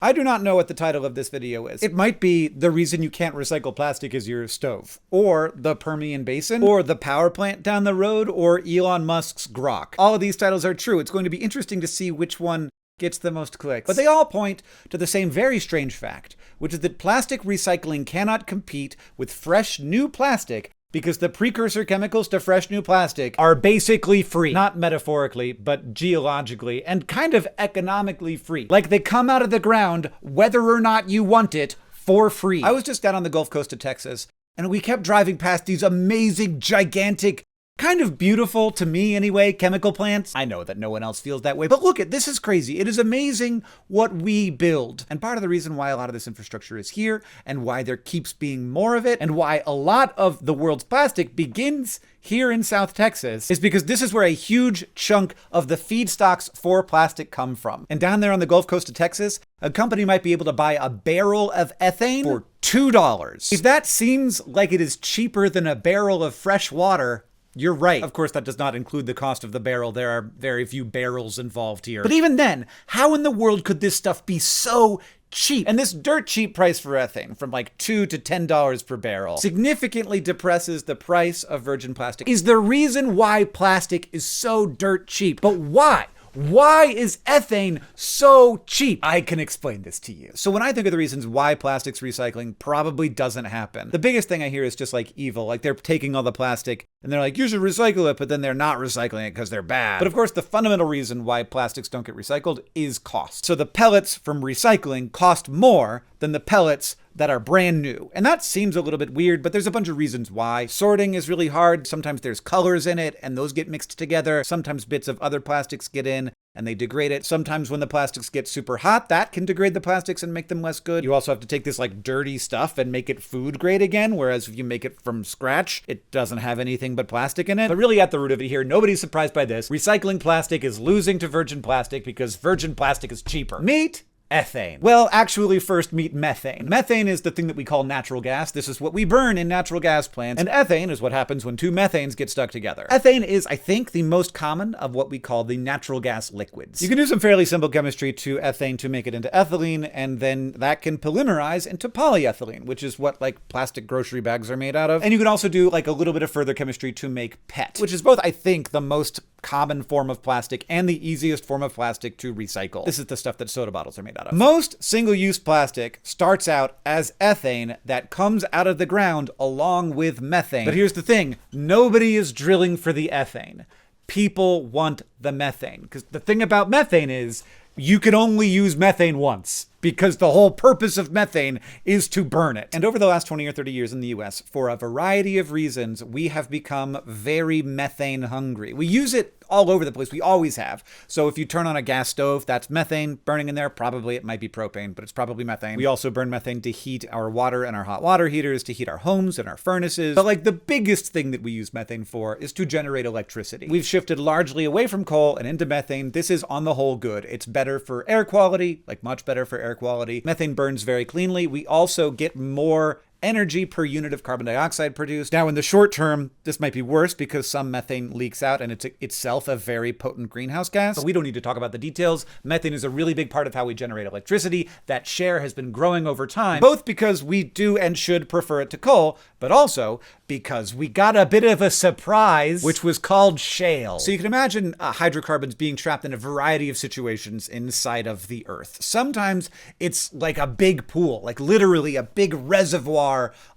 I do not know what the title of this video is. It might be the reason you can't recycle plastic is your stove, or the Permian Basin, or the power plant down the road, or Elon Musk's Grok. All of these titles are true. It's going to be interesting to see which one gets the most clicks. But they all point to the same very strange fact, which is that plastic recycling cannot compete with fresh new plastic because the precursor chemicals to fresh new plastic are basically free. Not metaphorically, but geologically, and kind of economically free. Like they come out of the ground, whether or not you want it, for free. I was just down on the Gulf Coast of Texas, and we kept driving past these amazing, gigantic, kind of beautiful, to me anyway, chemical plants. I know that no one else feels that way, but look at this is crazy. It is amazing what we build. And part of the reason why a lot of this infrastructure is here, and why there keeps being more of it, and why a lot of the world's plastic begins here in South Texas, is because this is where a huge chunk of the feedstocks for plastic come from. And down there on the Gulf Coast of Texas, a company might be able to buy a barrel of ethane for $2. If that seems like it is cheaper than a barrel of fresh water, you're right. Of course, that does not include the cost of the barrel. There are very few barrels involved here. But even then, how in the world could this stuff be so cheap? And this dirt cheap price for ethane, from like $2 to $10 per barrel, significantly depresses the price of virgin plastic, is the reason why plastic is so dirt cheap. But why? Why is ethane so cheap? I can explain this to you. So when I think of the reasons why plastics recycling probably doesn't happen, the biggest thing I hear is just like evil. Like they're taking all the plastic and they're like, you should recycle it, but then they're not recycling it because they're bad. But of course, the fundamental reason why plastics don't get recycled is cost. So the pellets from recycling cost more than the pellets that are brand new. And that seems a little bit weird, but there's a bunch of reasons why. Sorting is really hard. Sometimes there's colors in it and those get mixed together. Sometimes bits of other plastics get in and they degrade it. Sometimes when the plastics get super hot, that can degrade the plastics and make them less good. You also have to take this like dirty stuff and make it food grade again, whereas if you make it from scratch, it doesn't have anything but plastic in it. But really at the root of it here, nobody's surprised by this. Recycling plastic is losing to virgin plastic because virgin plastic is cheaper. Meet ethane. Well, actually, first meet methane. Methane is the thing that we call natural gas. This is what we burn in natural gas plants. And ethane is what happens when two methanes get stuck together. Ethane is, I think, the most common of what we call the natural gas liquids. You can do some fairly simple chemistry to ethane to make it into ethylene, and then that can polymerize into polyethylene, which is what like plastic grocery bags are made out of. And you can also do like a little bit of further chemistry to make PET, which is both, I think, the most common form of plastic and the easiest form of plastic to recycle. This is the stuff that soda bottles are made out of. Most single-use plastic starts out as ethane that comes out of the ground along with methane. But here's the thing, nobody is drilling for the ethane. People want the methane, because the thing about methane is you can only use methane once, because the whole purpose of methane is to burn it. And over the last 20 or 30 years in the US, for a variety of reasons, we have become very methane hungry. We use it all over the place. We always have. So if you turn on a gas stove, that's methane burning in there. Probably it might be propane, but it's probably methane. We also burn methane to heat our water and our hot water heaters, to heat our homes and our furnaces. But like the biggest thing that we use methane for is to generate electricity. We've shifted largely away from coal and into methane. This is on the whole good. It's better for air quality, like much better for air quality. Methane burns very cleanly. We also get more energy per unit of carbon dioxide produced. Now, in the short term, this might be worse because some methane leaks out and it's itself a very potent greenhouse gas. But we don't need to talk about the details. Methane is a really big part of how we generate electricity. That share has been growing over time, both because we do and should prefer it to coal, but also because we got a bit of a surprise, which was called shale. So you can imagine hydrocarbons being trapped in a variety of situations inside of the earth. Sometimes it's like a big pool, like literally a big reservoir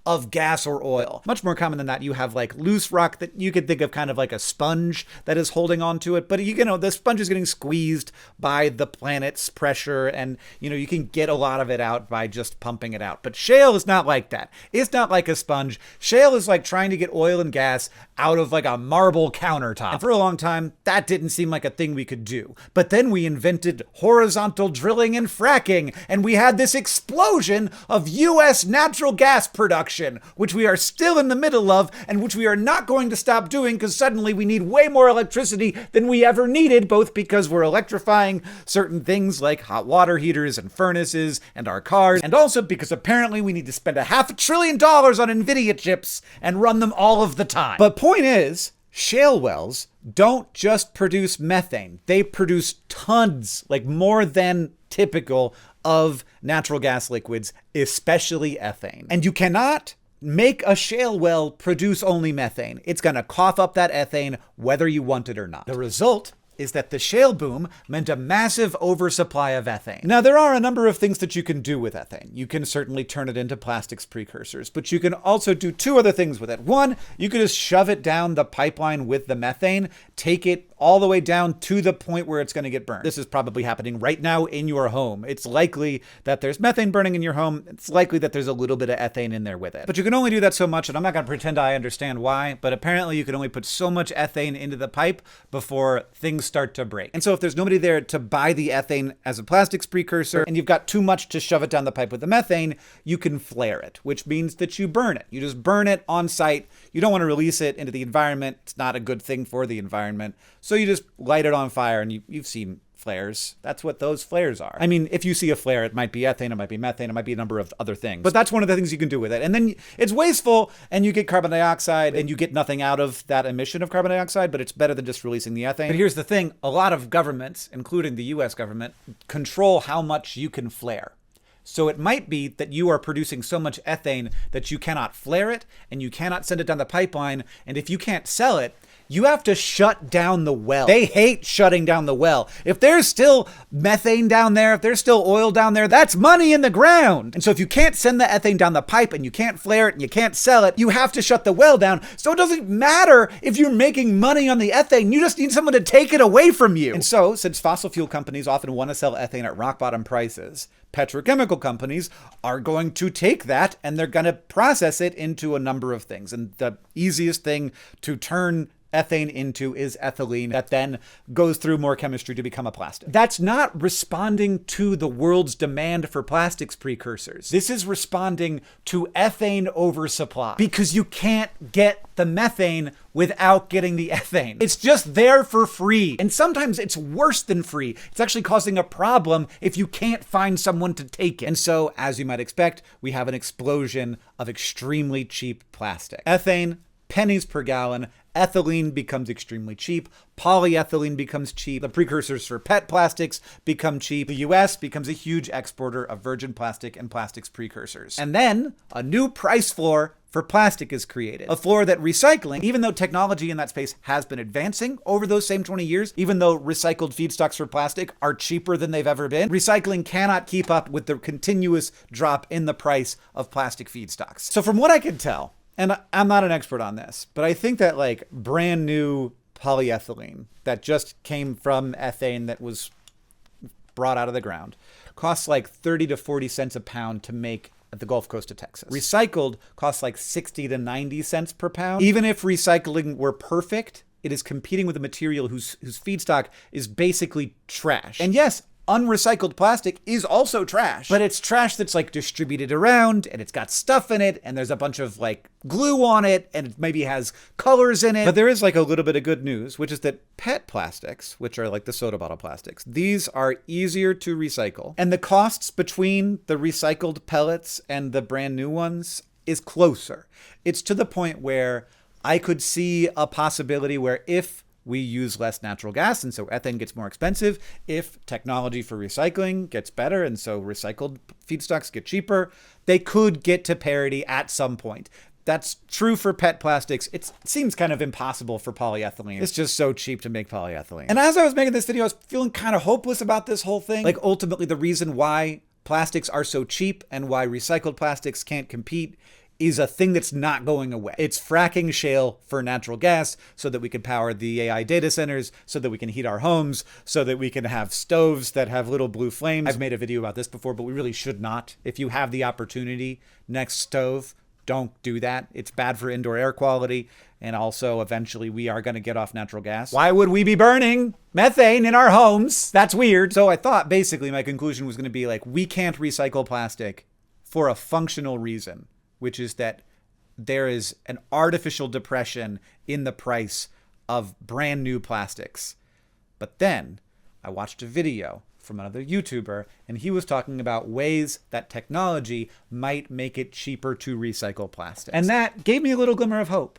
of gas or oil. Much more common than that, you have like loose rock that you could think of kind of like a sponge that is holding onto it. But you know, the sponge is getting squeezed by the planet's pressure, and you know, you can get a lot of it out by just pumping it out. But shale is not like that. It's not like a sponge. Shale is like trying to get oil and gas out of like a marble countertop. And for a long time, that didn't seem like a thing we could do. But then we invented horizontal drilling and fracking, and we had this explosion of US natural gas production, which we are still in the middle of, and which we are not going to stop doing because suddenly we need way more electricity than we ever needed, both because we're electrifying certain things like hot water heaters and furnaces and our cars, and also because apparently we need to spend $500 billion on NVIDIA chips and run them all of the time. But point is, shale wells don't just produce methane. They produce tons, like more than typical, of natural gas liquids, especially ethane. And you cannot make a shale well produce only methane. It's going to cough up that ethane whether you want it or not. The result is that the shale boom meant a massive oversupply of ethane. Now, there are a number of things that you can do with ethane. You can certainly turn it into plastics precursors, but you can also do two other things with it. One, you could just shove it down the pipeline with the methane, take it all the way down to the point where it's going to get burned. This is probably happening right now in your home. It's likely that there's methane burning in your home. It's likely that there's a little bit of ethane in there with it. But you can only do that so much, and I'm not going to pretend I understand why, but apparently you can only put so much ethane into the pipe before things start to break. And so if there's nobody there to buy the ethane as a plastics precursor, and you've got too much to shove it down the pipe with the methane, you can flare it, which means that you burn it. You just burn it on site. You don't want to release it into the environment. It's not a good thing for the environment. So you just light it on fire, and you've seen flares. That's what those flares are. I mean, if you see a flare, it might be ethane, it might be methane, it might be a number of other things. But that's one of the things you can do with it. And then it's wasteful, and you get carbon dioxide, and you get nothing out of that emission of carbon dioxide, but it's better than just releasing the ethane. But here's the thing. A lot of governments, including the US government, control how much you can flare. So it might be that you are producing so much ethane that you cannot flare it, and you cannot send it down the pipeline, and if you can't sell it, you have to shut down the well. They hate shutting down the well. If there's still methane down there, if there's still oil down there, that's money in the ground. And so if you can't send the ethane down the pipe and you can't flare it and you can't sell it, you have to shut the well down. So it doesn't matter if you're making money on the ethane, you just need someone to take it away from you. And so, since fossil fuel companies often want to sell ethane at rock bottom prices, petrochemical companies are going to take that and they're going to process it into a number of things. And the easiest thing to turn ethane into is ethylene that then goes through more chemistry to become a plastic. That's not responding to the world's demand for plastics precursors. This is responding to ethane oversupply because you can't get the methane without getting the ethane. It's just there for free. And sometimes it's worse than free. It's actually causing a problem if you can't find someone to take it. And so, as you might expect, we have an explosion of extremely cheap plastic. Ethane, pennies per gallon. Ethylene becomes extremely cheap. Polyethylene becomes cheap. The precursors for PET plastics become cheap. The US becomes a huge exporter of virgin plastic and plastics precursors. And then a new price floor for plastic is created. A floor that recycling, even though technology in that space has been advancing over those same 20 years, even though recycled feedstocks for plastic are cheaper than they've ever been, recycling cannot keep up with the continuous drop in the price of plastic feedstocks. So from what I can tell, and I'm not an expert on this, but I think that like brand new polyethylene that just came from ethane that was brought out of the ground costs like 30 to 40 cents a pound to make at the Gulf Coast of Texas. Recycled costs like 60 to 90 cents per pound. Even if recycling were perfect, it is competing with a material whose feedstock is basically trash. And yes, unrecycled plastic is also trash, but it's trash that's like distributed around and it's got stuff in it and there's a bunch of like glue on it and it maybe has colors in it. But there is like a little bit of good news, which is that PET plastics, which are like the soda bottle plastics, these are easier to recycle. And the costs between the recycled pellets and the brand new ones is closer. It's to the point where I could see a possibility where if we use less natural gas, and so ethane gets more expensive. If technology for recycling gets better, and so recycled feedstocks get cheaper, they could get to parity at some point. That's true for PET plastics. It seems kind of impossible for polyethylene. It's just so cheap to make polyethylene. And as I was making this video, I was feeling kind of hopeless about this whole thing. Like ultimately the reason why plastics are so cheap and why recycled plastics can't compete is a thing that's not going away. It's fracking shale for natural gas so that we can power the AI data centers, so that we can heat our homes, so that we can have stoves that have little blue flames. I've made a video about this before, but we really should not. If you have the opportunity, next stove, don't do that. It's bad for indoor air quality. And also, eventually, we are going to get off natural gas. Why would we be burning methane in our homes? That's weird. So I thought basically my conclusion was going to be like, we can't recycle plastic for a functional reason, which is that there is an artificial depression in the price of brand new plastics. But then I watched a video from another YouTuber, and he was talking about ways that technology might make it cheaper to recycle plastics. And that gave me a little glimmer of hope.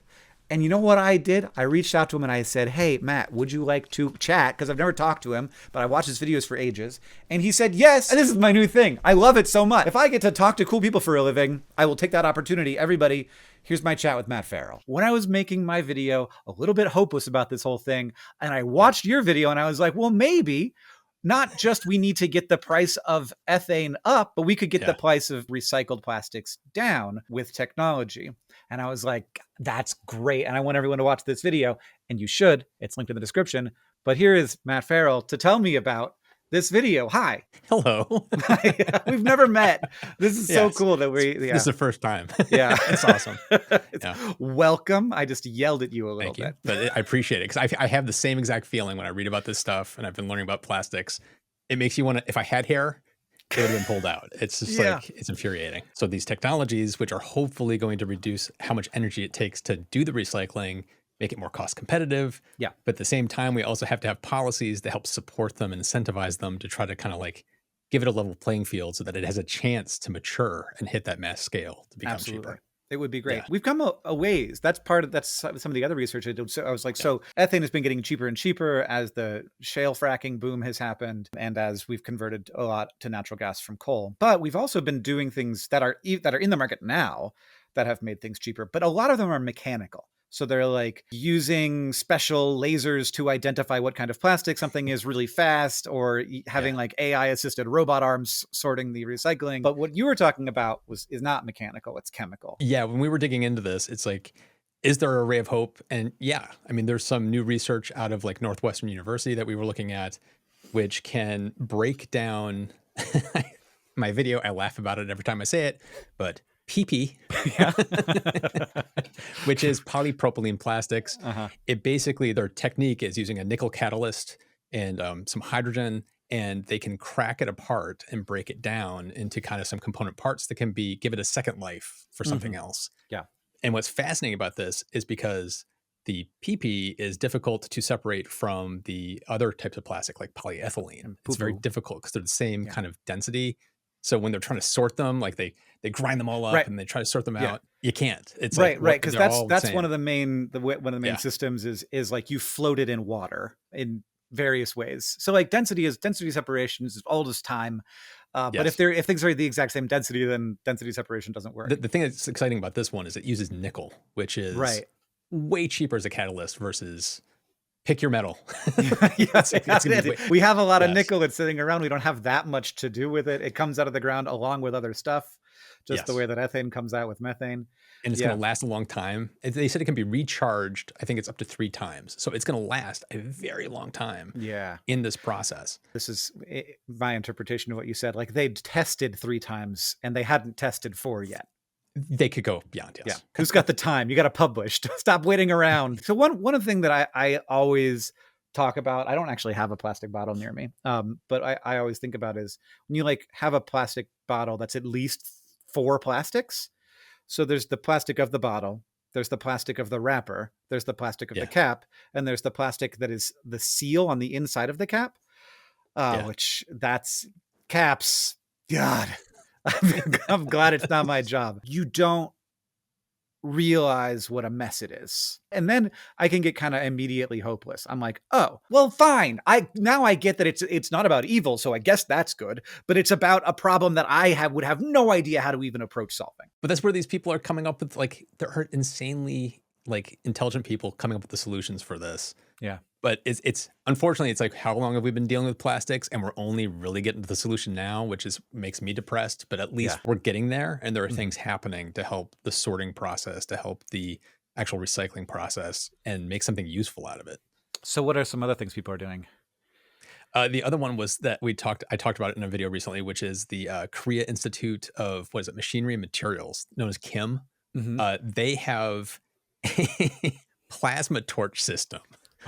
And you know what I did? I reached out to him and I said, hey, Matt, would you like to chat? Because I've never talked to him, but I watched his videos for ages. And he said, yes. And this is my new thing. I love it so much. If I get to talk to cool people for a living, I will take that opportunity. Everybody, here's my chat with Matt Farrell. When I was making my video, a little bit hopeless about this whole thing, and I watched your video and I was like, well, maybe not just we need to get the price of ethane up, but we could get the price of recycled plastics down with technology. And I was like, that's great. And I want everyone to watch this video, and you should. It's linked in the description. But here is Matt Farrell to tell me about this video. Hi. Hello. We've never met. This is so cool that we... This is the first time. Yeah. It's awesome. Welcome. I just yelled at you a little bit. But I appreciate it because I have the same exact feeling when I read about this stuff, and I've been learning about plastics. It makes you want to... If I had hair, it would have been pulled out. It's just like, it's infuriating. So these technologies, which are hopefully going to reduce how much energy it takes to do the recycling, make it more cost competitive. Yeah. But at the same time, we also have to have policies that help support them and incentivize them to try to kind of like give it a level playing field so that it has a chance to mature and hit that mass scale to become cheaper. It would be great. We've come a ways. That's some of the other research I did. So I was like, so ethane has been getting cheaper and cheaper as the shale fracking boom has happened, and as we've converted a lot to natural gas from coal. But we've also been doing things that are in the market now that have made things cheaper. But a lot of them are mechanical. So they're like using special lasers to identify what kind of plastic something is really fast, or having like AI assisted robot arms sorting the recycling. But what you were talking about is not mechanical, it's chemical. Yeah. When we were digging into this, it's like, is there a ray of hope? And yeah, I mean, there's some new research out of like Northwestern University that we were looking at, which can break down my video. I laugh about it every time I say it, but PP, which is polypropylene plastics. It basically, their technique is using a nickel catalyst and some hydrogen, and they can crack it apart and break it down into kind of some component parts that can give it a second life for something else. Yeah. And what's fascinating about this is because the PP is difficult to separate from the other types of plastic like polyethylene. It's very difficult because they're the same kind of density. So when they're trying to sort them, like they grind them all up and they try to sort them out, you can't. It's right. Because that's one of the main systems is like you float it in water in various ways. So like density separation is as old as time. But if things are the exact same density, then density separation doesn't work. The thing that's exciting about this one is it uses nickel, which is way cheaper as a catalyst versus pick your metal. We have a lot of nickel that's sitting around. We don't have that much to do with it. It comes out of the ground along with other stuff, just the way that ethane comes out with methane. And it's going to last a long time. They said it can be recharged. I think it's up to 3 times. So it's going to last a very long time in this process. This is my interpretation of what you said. Like they'd tested 3 times and they hadn't tested 4 yet. They could go beyond, yes. Yeah. Who's got the time? You got to publish. Stop waiting around. So one of the things that I always talk about, I don't actually have a plastic bottle near me, but I always think about is when you like have a plastic bottle that's at least 4 plastics. So there's the plastic of the bottle, there's the plastic of the wrapper, there's the plastic of the cap, and there's the plastic that is the seal on the inside of the cap, which that's caps. God. I'm glad it's not my job. You don't realize what a mess it is. And then I can get kind of immediately hopeless. I'm like, oh, well, fine. Now I get that it's not about evil, so I guess that's good. But it's about a problem that I would have no idea how to even approach solving. But that's where these people are coming up with, like, they're insanely like intelligent people coming up with the solutions for this. Yeah. But it's unfortunately, it's like, how long have we been dealing with plastics? And we're only really getting to the solution now, which makes me depressed. But at least we're getting there. And there are things happening to help the sorting process, to help the actual recycling process, and make something useful out of it. So what are some other things people are doing? The other one was that I talked about it in a video recently, which is the Korea Institute of, Machinery and Materials, known as KIM. They have a plasma torch system.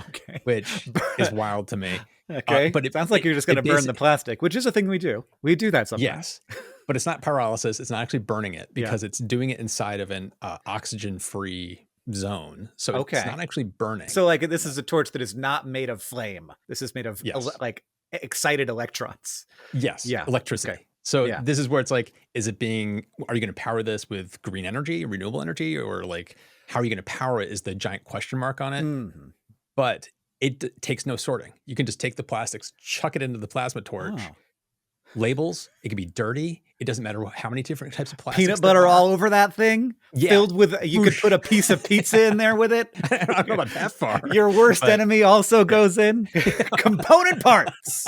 Okay. Which is wild to me. Okay. But it sounds like you're just going to burn the plastic, which is a thing we do. We do that sometimes. Yes. But it's not pyrolysis. It's not actually burning it because it's doing it inside of an oxygen-free zone. So it's not actually burning. So like this is a torch that is not made of flame. This is made of like excited electrons. Yes. Yeah. Electricity. Okay. So this is where it's like, are you going to power this with green energy, renewable energy, or like, how are you going to power it is the giant question mark on it. Mm-hmm. But it takes no sorting. You can just take the plastics, chuck it into the plasma torch. Oh. Labels, it can be dirty. It doesn't matter how many different types of plastics. Peanut butter all over that thing, filled with, you could put a piece of pizza in there with it. I don't know about that far. Your worst enemy also goes in. Component parts.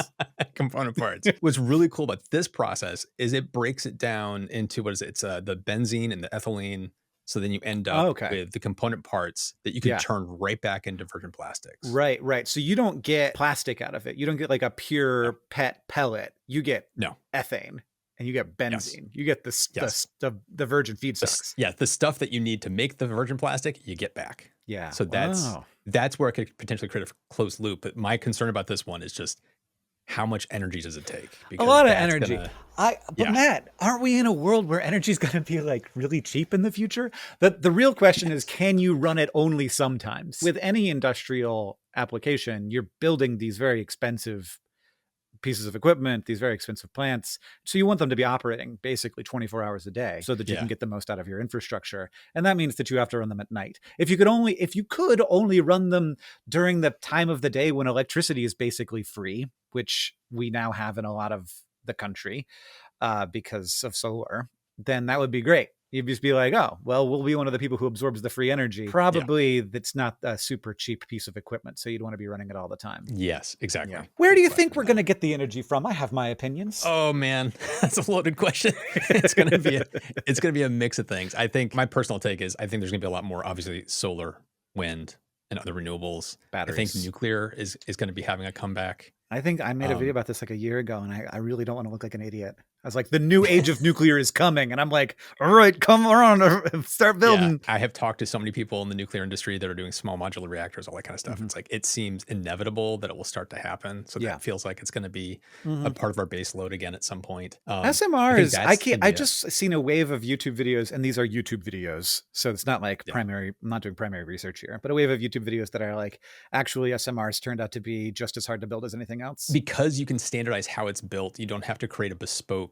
Component parts. What's really cool about this process is it breaks it down into, what is it? It's the benzene and the ethylene. So then you end up with the component parts that you can turn right back into virgin plastics. Right. So you don't get plastic out of it. You don't get like a pure PET pellet. You get ethane and you get benzene. You get the virgin feedstocks. The stuff that you need to make the virgin plastic, you get back. Yeah. So that's where it could potentially create a closed loop. But my concern about this one is just, how much energy does it take? Because a lot of energy. But Matt, aren't we in a world where energy is going to be like really cheap in the future? The real question is, can you run it only sometimes? With any industrial application, you're building these very expensive pieces of equipment, these very expensive plants. So you want them to be operating basically 24 hours a day so that you can get the most out of your infrastructure. And that means that you have to run them at night. If you could only run them during the time of the day when electricity is basically free, which we now have in a lot of the country because of solar, then that would be great. You'd just be like, oh, well, we'll be one of the people who absorbs the free energy. Probably that's not a super cheap piece of equipment, so you'd want to be running it all the time. Yes, exactly. Yeah. Where do you think we're going to get the energy from? I have my opinions. Oh man, that's a loaded question. It's going to be a mix of things. I think my personal take is, I think there's going to be a lot more, obviously, solar, wind, and other renewables. Batteries. I think nuclear is going to be having a comeback. I think I made a video about this like a year ago, and I really don't want to look like an idiot. I was like, the new age of nuclear is coming. And I'm like, all right, come on, start building. Yeah, I have talked to so many people in the nuclear industry that are doing small modular reactors, all that kind of stuff. Mm-hmm. It's like, it seems inevitable that it will start to happen. So that feels like it's going to be a part of our base load again at some point. SMRs, I just seen a wave of YouTube videos, and these are YouTube videos. So it's not like I'm not doing primary research here, but a wave of YouTube videos that are like, actually SMRs turned out to be just as hard to build as anything else. Because you can standardize how it's built, you don't have to create a bespoke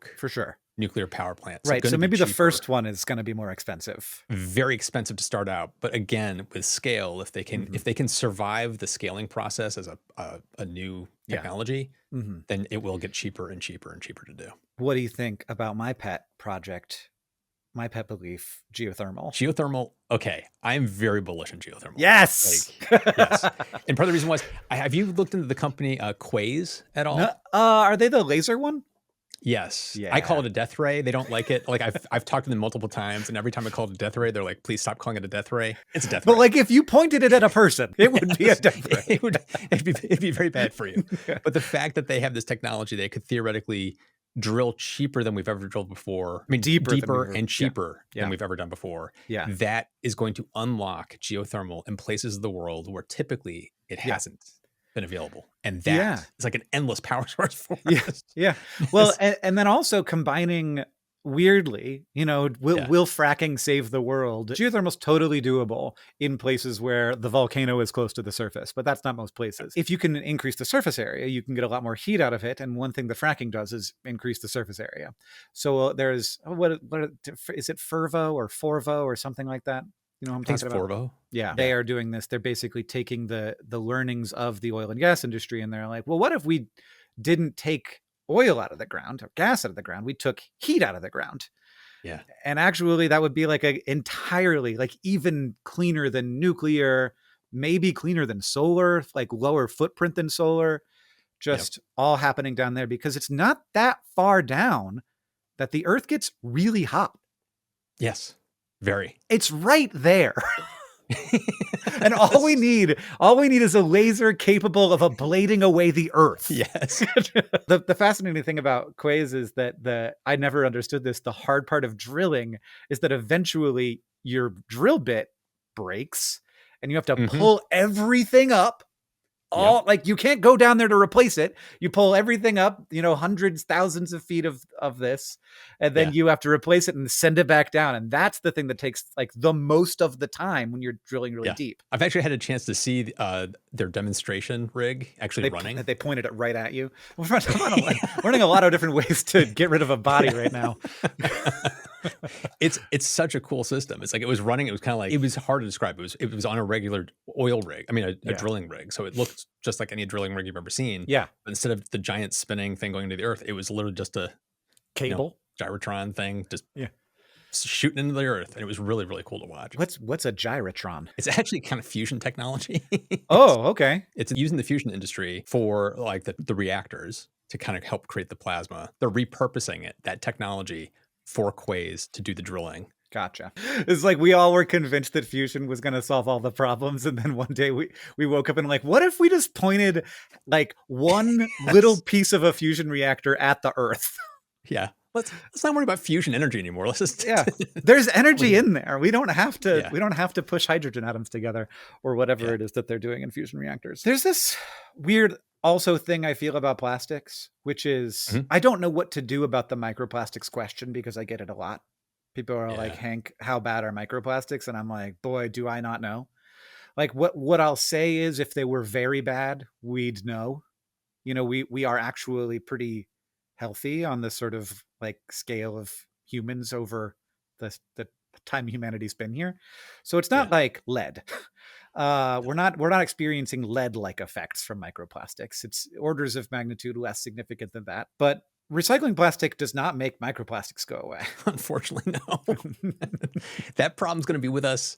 nuclear power plant. Right. So maybe the first one is going to be more expensive. Very expensive to start out. But again, with scale, if they can survive the scaling process as a new technology, then it will get cheaper and cheaper and cheaper to do. What do you think about my pet project? My pet belief, geothermal. Geothermal, okay. I'm very bullish on geothermal. Yes. Yes. And part of the reason was, have you looked into the company Quaise at all? Are they the laser one? Yes. Yeah. I call it a death ray. They don't like it. Like I've talked to them multiple times, and every time I call it a death ray, they're like, please stop calling it a death ray. It's a death ray. But like, if you pointed it at a person, it would be a death ray. It'd be very bad for you. But the fact that they have this technology, they could theoretically drill cheaper than we've ever drilled before. I mean, deeper and cheaper than we've ever done before. Yeah. That is going to unlock geothermal in places of the world where typically it hasn't been available. And that is like an endless power source for us. Yeah. Well, and then also combining, weirdly, will fracking save the world? Geothermal is totally doable in places where the volcano is close to the surface, but that's not most places. If you can increase the surface area, you can get a lot more heat out of it. And one thing the fracking does is increase the surface area. So there's, what is it, Fervo or Forvo or something like that? You know what I'm talking about? Forvo. Yeah, they are doing this. They're basically taking the learnings of the oil and gas industry, and they're like, well, what if we didn't take oil out of the ground or gas out of the ground? We took heat out of the ground. Yeah. And actually that would be like entirely like even cleaner than nuclear, maybe cleaner than solar, like lower footprint than solar, just all happening down there because it's not that far down that the earth gets really hot. Yes. Very. It's right there. And all we need is a laser capable of ablating away the earth. Yes. The fascinating thing about Quaise is that I never understood this. The hard part of drilling is that eventually your drill bit breaks and you have to pull everything up all like you can't go down there to replace it. You pull everything up, you know, hundreds, thousands of feet of this, and then you have to replace it and send it back down. And that's the thing that takes like the most of the time when you're drilling really deep. I've actually had a chance to see their demonstration rig actually running. They pointed it right at you. We're learning a lot of different ways to get rid of a body right now. It's such a cool system. It's like it was running. It was kind of like, it was hard to describe. It was on a regular oil rig. I mean, a drilling rig. So it looked just like any drilling rig you've ever seen. Yeah. But instead of the giant spinning thing going into the earth, it was literally just a cable, gyrotron thing, just shooting into the earth. And it was really, really cool to watch. What's a gyrotron? It's actually kind of fusion technology. Oh, okay. It's using the fusion industry for like the reactors to kind of help create the plasma. They're repurposing that technology for quays to do the drilling. Gotcha. It's like we all were convinced that fusion was going to solve all the problems, and then one day we woke up and like, what if we just pointed like one little piece of a fusion reactor at the Earth? Yeah. Let's not worry about fusion energy anymore. Let's just there's energy in there. We don't have to push hydrogen atoms together or whatever it is that they're doing in fusion reactors. There's this weird also thing I feel about plastics, which is I don't know what to do about the microplastics question because I get it a lot. People are like, Hank, how bad are microplastics? And I'm like, boy, do I not know. Like what I'll say is if they were very bad, we'd know. You know, we are actually pretty healthy on the sort of like scale of humans over the time humanity's been here. So it's not like lead. We're not experiencing lead-like effects from microplastics. It's orders of magnitude less significant than that. But recycling plastic does not make microplastics go away. Unfortunately, no. That problem's going to be with us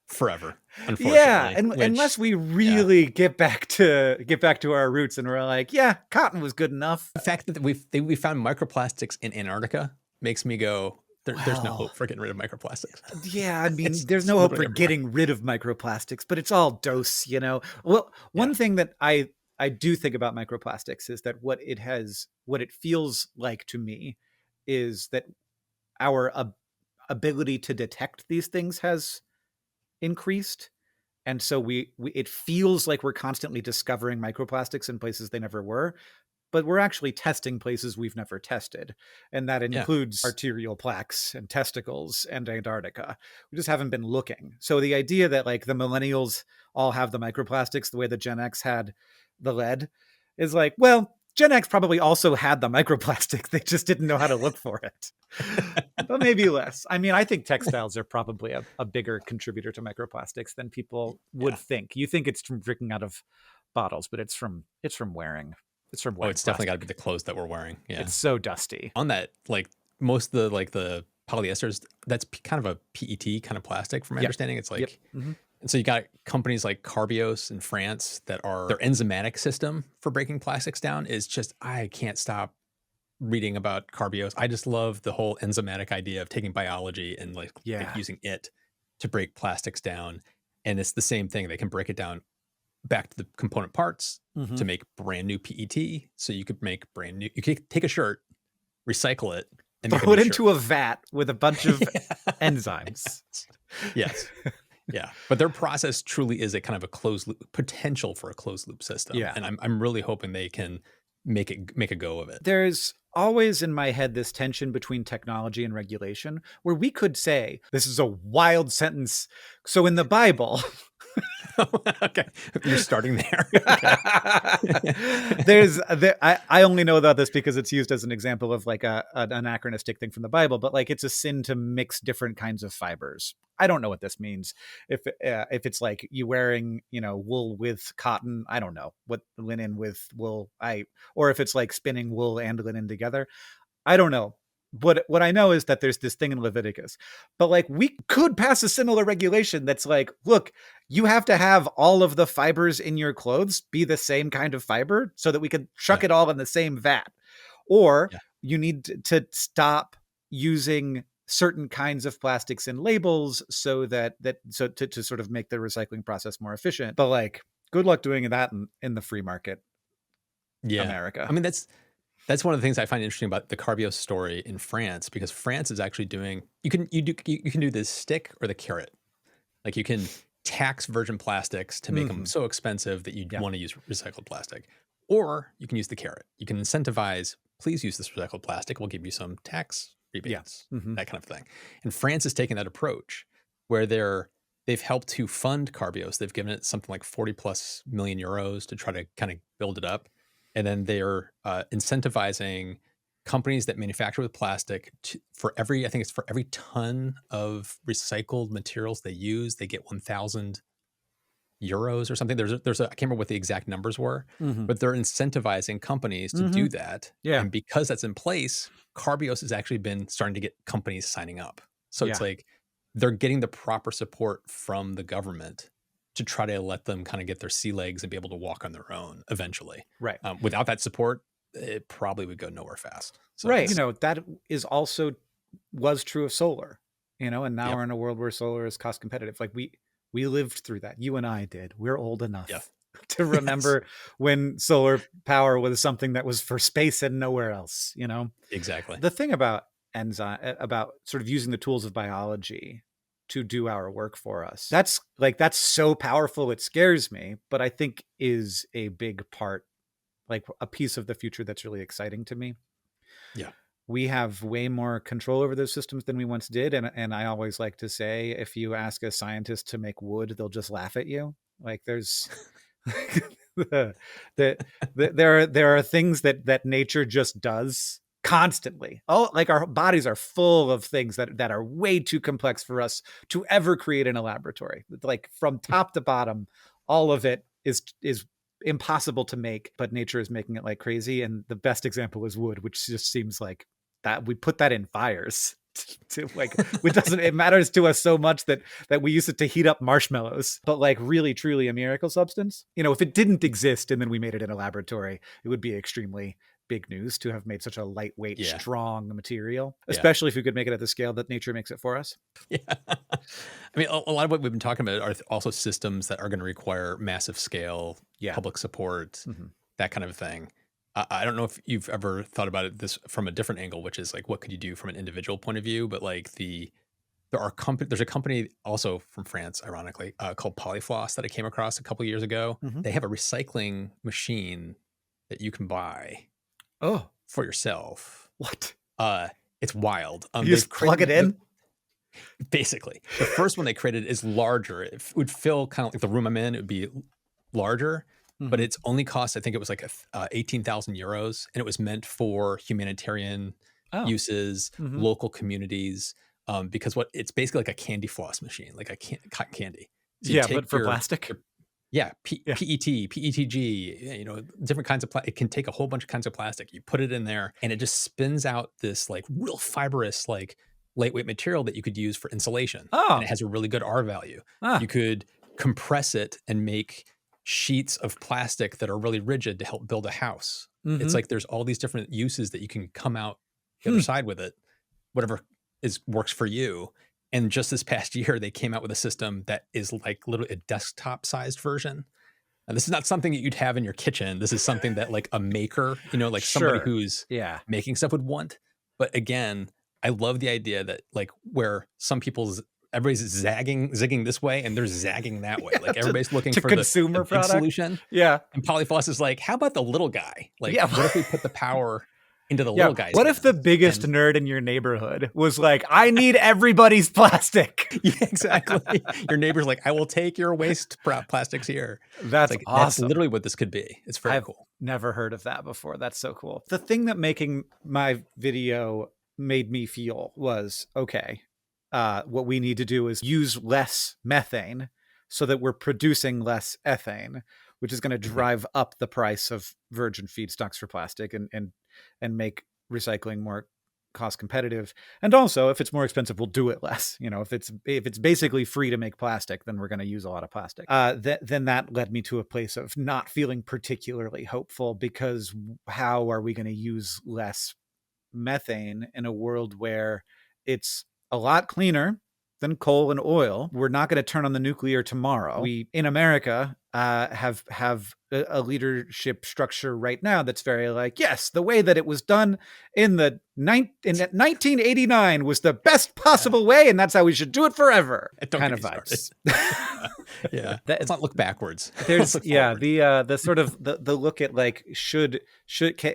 forever. Unfortunately, and unless we really get back to our roots and we're like, cotton was good enough. The fact that we found microplastics in Antarctica makes me go, there's no hope for getting rid of microplastics. Yeah, I mean, there's no hope for getting rid of microplastics, but it's all dose, you know. Well, one thing that I do think about microplastics is that what it feels like to me is that our ability to detect these things has increased. And so it feels like we're constantly discovering microplastics in places they never were, but we're actually testing places we've never tested. And that includes arterial plaques and testicles and Antarctica. We just haven't been looking. So the idea that like the millennials all have the microplastics the way that Gen X had the lead is like, well, Gen X probably also had the microplastic. They just didn't know how to look for it. But maybe less. I mean, I think textiles are probably a bigger contributor to microplastics than people would think. You think it's from drinking out of bottles, but it's from wearing. It's from wearing. It's definitely got to be the clothes that we're wearing. Yeah, it's so dusty. On that, like most of the polyesters, that's kind of a PET kind of plastic, from my understanding. It's like. And so you got companies like Carbios in France that are their Enzymatic system for breaking plastics down is just, I can't stop reading about Carbios. I just love the whole enzymatic idea of taking biology and like using it to break plastics down. And it's the same thing. They can break it down back to the component parts to make brand new PET. So you could make you could take a shirt, recycle it, and throw it into a vat with a bunch of enzymes. Yes. Yeah, but their process truly is a kind of a closed loop potential for a closed loop system. Yeah, and I'm really hoping they can make a go of it. There's always in my head this tension between technology and regulation, where we could say this is a wild sentence. So in the Bible. Okay, you're starting there. I only know about this because it's used as an example of like an anachronistic thing from the Bible, but like it's a sin to mix different kinds of fibers. I don't know what this means. If it's like you wearing, you know, wool with cotton, I don't know what linen with wool. Or if it's like spinning wool and linen together, I don't know. What I know is that there's this thing in Leviticus, but like we could pass a similar regulation that's like, look, you have to have all of the fibers in your clothes be the same kind of fiber so that we could chuck it all in the same vat. Or you need to stop using certain kinds of plastics in labels so to sort of make the recycling process more efficient. But like, good luck doing that in the free market. America. I mean, that's one of the things I find interesting about the Carbios story in France, because France is actually doing, you can do the stick or the carrot. Like you can tax virgin plastics to make them so expensive that you'd want to use recycled plastic. Or you can use the carrot. You can incentivize, please use this recycled plastic. We'll give you some tax rebates, that kind of thing. And France is taking that approach where they've helped to fund Carbios. They've given it something like 40 plus million euros to try to kind of build it up. And then they're incentivizing companies that manufacture with plastic for every ton of recycled materials they use, they get 1,000 euros or something. I can't remember what the exact numbers were, but they're incentivizing companies to do that. Yeah. And because that's in place, Carbios has actually been starting to get companies signing up. So it's like they're getting the proper support from the government to try to let them kind of get their sea legs and be able to walk on their own eventually. Right. Without that support, it probably would go nowhere fast. So right. That was true of solar, and now we're in a world where solar is cost competitive. Like we lived through that. You and I did. We're old enough to remember when solar power was something that was for space and nowhere else, Exactly. The thing about about sort of using the tools of biology to do our work for us, that's so powerful it scares me, but I think is a big part, like a piece of the future that's really exciting to me. Yeah. We have way more control over those systems than we once did. And I always like to say, if you ask a scientist to make wood, they'll just laugh at you. Like there's there are things that nature just does constantly. Oh, like our bodies are full of things that are way too complex for us to ever create in a laboratory. Like from top to bottom, all of it is impossible to make, but nature is making it like crazy. And the best example is wood, which just seems like that we put that in fires to it matters to us so much that we use it to heat up marshmallows, but like really truly a miracle substance. If it didn't exist and then we made it in a laboratory, it would be extremely big news to have made such a lightweight, strong material, especially if we could make it at the scale that nature makes it for us. Yeah. I mean, a lot of what we've been talking about are also systems that are going to require massive scale, public support, that kind of thing. I don't know if you've ever thought about it this from a different angle, which is like, what could you do from an individual point of view? But like there's a company also from France, ironically, called Polyfloss that I came across a couple of years ago. They have a recycling machine that you can buy for yourself. What? It's wild. You just plug it in? Basically. The first one they created is larger. It would fill kind of like the room I'm in. It would be larger, but it's only cost, I think it was like 18,000 euros. And it was meant for humanitarian uses, local communities, because it's basically like a candy floss machine, like a cotton candy. So but for plastic? PET, PETG, different kinds of it can take a whole bunch of kinds of plastic. You put it in there and it just spins out this like real fibrous, like lightweight material that you could use for insulation. And it has a really good R value. You could compress it and make sheets of plastic that are really rigid to help build a house. It's like there's all these different uses that you can come out the other side with it, whatever works for you. And just this past year, they came out with a system that is like literally a desktop-sized version. And this is not something that you'd have in your kitchen. This is something that like a maker, like somebody who's making stuff would want. But again, I love the idea that like where everybody's zigging this way and they're zagging that way. Like everybody's looking for consumer the big solution. Yeah. And Polyfloss is like, how about the little guy? Like, what if we put the power into the little guys? What if the biggest nerd in your neighborhood was like, I need everybody's plastic? Yeah, exactly. Your neighbor's like, I will take your waste plastics here. That's like, awesome. That's literally what this could be. It's very cool. Never heard of that before. That's so cool. The thing that making my video made me feel was, okay, what we need to do is use less methane so that we're producing less ethane, which is going to drive up the price of virgin feedstocks for plastic and make recycling more cost competitive. And also, if it's more expensive, we'll do it less. If it's basically free to make plastic, then we're going to use a lot of plastic. Then that led me to a place of not feeling particularly hopeful, because how are we going to use less methane in a world where it's a lot cleaner than coal and oil? We're not going to turn on the nuclear tomorrow. In America, have a leadership structure right now that's very like, yes, the way that it was done in 1989 was the best possible way, and that's how we should do it forever. Kind of vibes. Yeah, let's not look backwards. There's look the sort of the look at like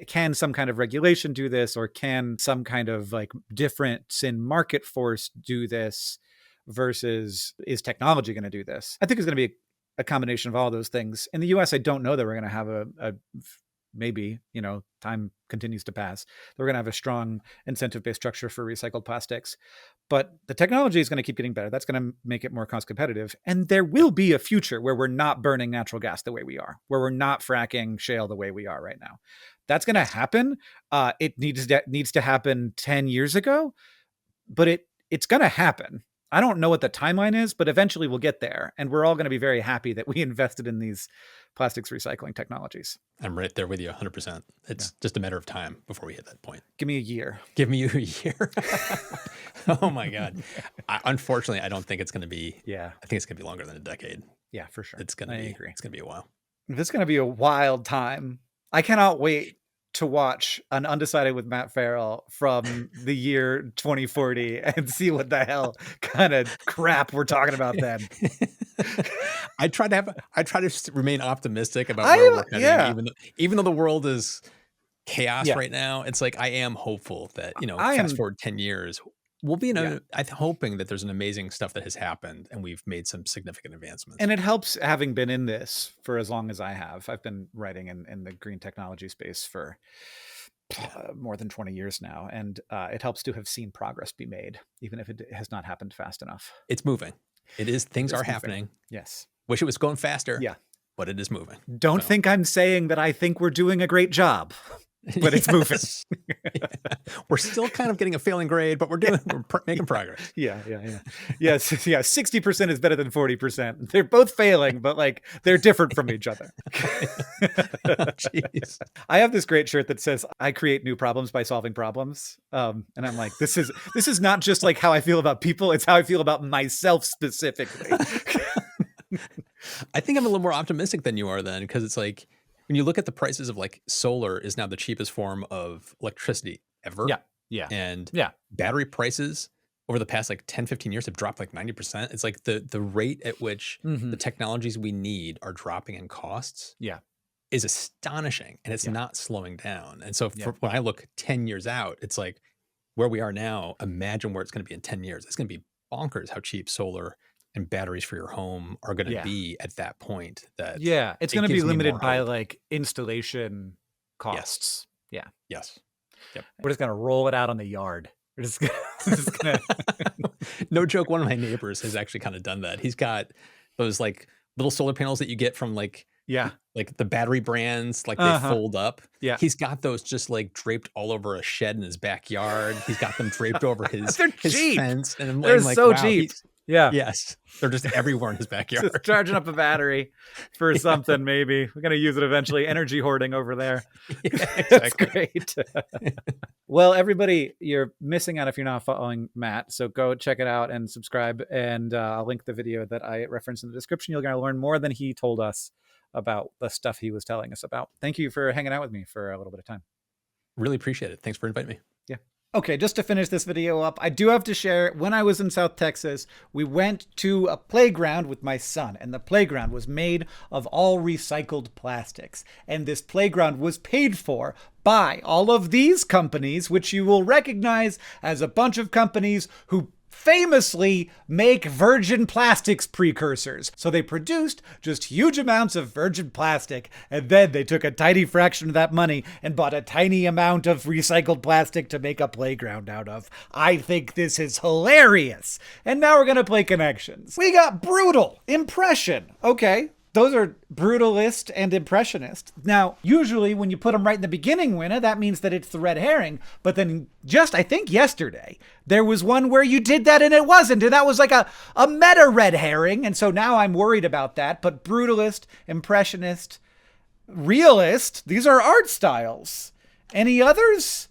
can some kind of regulation do this, or can some kind of like difference in market force do this, versus is technology going to do this? I think it's going to be a combination of all those things. In the US, I don't know that we're going to have a maybe, time continues to pass, we're going to have a strong incentive-based structure for recycled plastics. But the technology is going to keep getting better. That's going to make it more cost competitive. And there will be a future where we're not burning natural gas the way we are, where we're not fracking shale the way we are right now. That's going to happen. It needs to happen 10 years ago, but it's going to happen. I don't know what the timeline is, but eventually we'll get there. And we're all going to be very happy that we invested in these plastics recycling technologies. I'm right there with you 100%. It's just a matter of time before we hit that point. Give me a year. Give me a year. Oh my God. Unfortunately, I don't think it's going to be, I think it's going to be longer than a decade. Yeah, for sure. It's going to be, it's going to be a while. This is going to be a wild time. I cannot wait to watch an Undecided with Matt Farrell from the year 2040 and see what the hell kind of crap we're talking about then. I try to remain optimistic about where we're heading, even though the world is chaos right now. It's like, I am hopeful that, fast forward 10 years, we'll be I'm hoping that there's an amazing stuff that has happened and we've made some significant advancements. And it helps having been in this for as long as I have. I've been writing in the green technology space for more than 20 years now. And it helps to have seen progress be made, even if it has not happened fast enough. It's moving. It is. Things are happening. Yes. Wish it was going faster. Yeah. But it is moving. Don't think I'm saying that I think we're doing a great job. But it's moving. We're still kind of getting a failing grade, but we're making progress. Yes. 60% is better than 40%. They're both failing, but like they're different from each other. Jeez. I have this great shirt that says, "I create new problems by solving problems." And I'm like, this is not just like how I feel about people. It's how I feel about myself specifically. I think I'm a little more optimistic than you are then, because it's like, when you look at the prices of like solar is now the cheapest form of electricity ever. Yeah. And battery prices over the past like 10, 15 years have dropped like 90%. It's like the rate at which the technologies we need are dropping in costs is astonishing, and it's not slowing down. And so when I look 10 years out, it's like where we are now, imagine where it's going to be in 10 years. It's going to be bonkers how cheap solar and batteries for your home are going to be at that point. That it's going to be limited by like installation costs. Yes. Yep. We're just going to roll it out on the yard. We're just gonna... No joke. One of my neighbors has actually kind of done that. He's got those like little solar panels that you get from like the battery brands, like they fold up. Yeah. He's got those just like draped all over a shed in his backyard. He's got them draped over his fence. And they're like, so cheap. Yeah. Yes. They're just everywhere in his backyard. Just charging up a battery for something, maybe. We're going to use it eventually. Energy hoarding over there. Yeah, exactly. That's great. Well, everybody, you're missing out if you're not following Matt. So go check it out and subscribe. And I'll link the video that I referenced in the description. You're going to learn more than he told us about the stuff he was telling us about. Thank you for hanging out with me for a little bit of time. Really appreciate it. Thanks for inviting me. Yeah. Okay, just to finish this video up, I do have to share, when I was in South Texas, we went to a playground with my son, and the playground was made of all recycled plastics. And this playground was paid for by all of these companies, which you will recognize as a bunch of companies who famously make virgin plastics precursors. So they produced just huge amounts of virgin plastic, and then they took a tiny fraction of that money and bought a tiny amount of recycled plastic to make a playground out of. I think this is hilarious. And now we're gonna play connections. We got brutal, impression. Okay. Those are brutalist and impressionist. Now, usually when you put them right in the beginning, Winna, that means that it's the red herring. But then just, I think yesterday, there was one where you did that and it wasn't. And that was like a meta red herring. And so now I'm worried about that. But brutalist, impressionist, realist, these are art styles. Any others?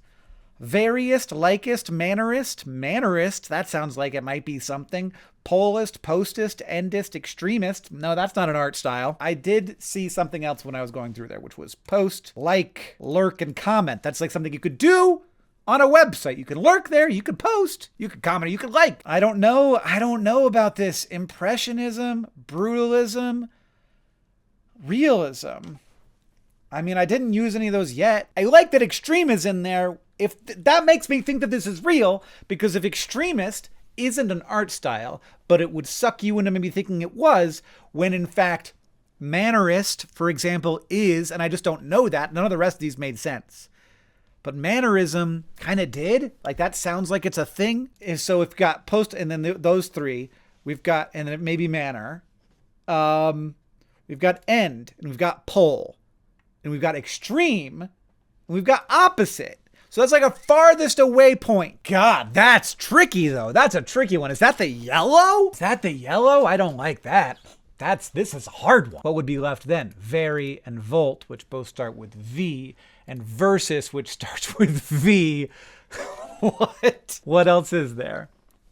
Variist, likist, mannerist, that sounds like it might be something. Polist, postist, endist, extremist. No, that's not an art style. I did see something else when I was going through there, which was post, like, lurk, and comment. That's like something you could do on a website. You can lurk there, you can post, you can comment, you can like. I don't know about this. Impressionism, brutalism, realism. I mean, I didn't use any of those yet. I like that extreme is in there. If that makes me think that this is real, because if extremist isn't an art style, but it would suck you into maybe thinking it was, when in fact mannerist, for example, is, and I just don't know that. None of the rest of these made sense. But mannerism kind of did. Like, that sounds like it's a thing. And so if we've got post, and then those three, we've got, and then it may be manner. We've got end, and we've got pole, and we've got extreme, and we've got opposite. So that's like a farthest away point. God, that's tricky though. That's a tricky one. Is that the yellow? Is that the yellow? I don't like that. This is a hard one. What would be left then? Vary and volt, which both start with V, and versus, which starts with V. What? What else is there?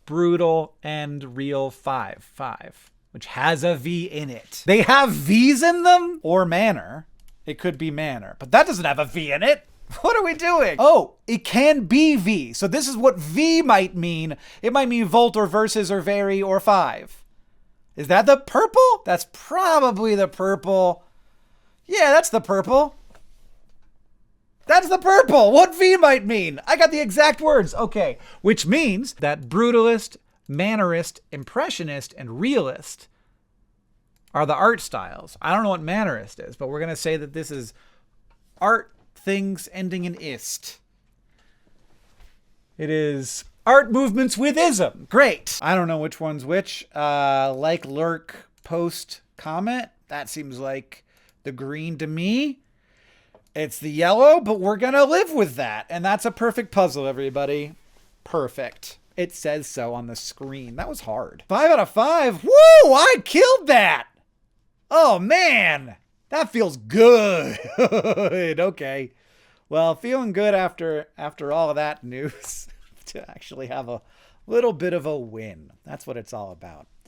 Brutal and real 5, which has a V in it. They have V's in them? Or manner. It could be manner, but that doesn't have a V in it. What are we doing? Oh, it can be V. So this is what V might mean. It might mean volt or versus or vary or 5. Is that the purple? That's probably the purple. Yeah, that's the purple. That's the purple. What V might mean? I got the exact words. Okay. Which means that brutalist, mannerist, impressionist, and realist are the art styles. I don't know what mannerist is, but we're going to say that this is art things ending in ist. It is art movements with ism. Great. I don't know which one's which. Like, lurk, post, comment. That seems like the green to me. It's the yellow, but we're going to live with that. And that's a perfect puzzle, everybody. Perfect. It says so on the screen. That was hard. 5 out of 5. Woo! I killed that. Oh, man. That feels good. Okay. Well, feeling good after all of that news to actually have a little bit of a win. That's what it's all about.